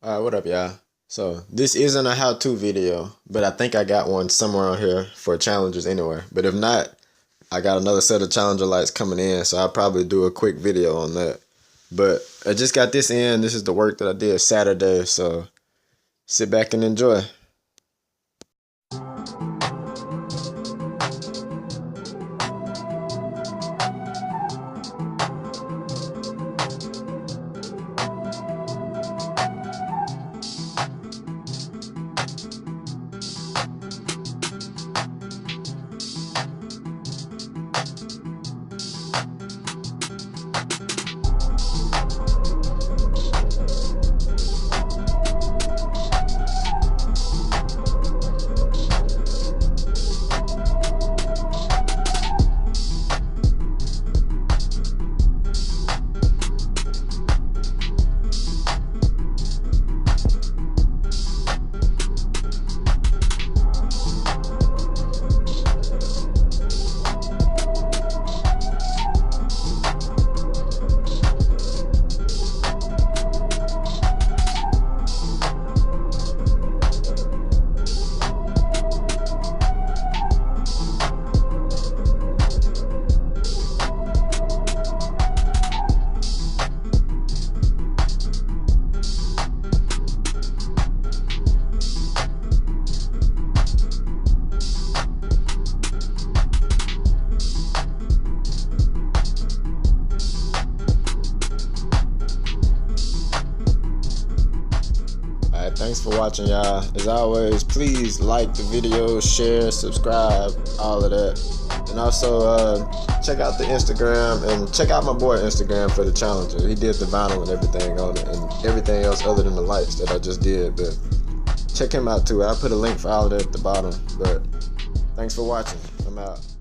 Alright, what up, y'all? So, this isn't a how-to video, but I think I got one somewhere on here for challenges anywhere. But if not, I got another set of challenger lights coming in, so I'll probably do a quick video on that. But I just got this in. This is the work that I did Saturday, so sit back and enjoy. Alright, thanks for watching, y'all. As always, please like the video, share, subscribe, all of that. And also, check out the Instagram and check out my boy Instagram for the challenger. He did the vinyl and everything on it and everything else other than the lights that I just did. But check him out too. I'll put a link for all of that at the bottom. But thanks for watching. I'm out.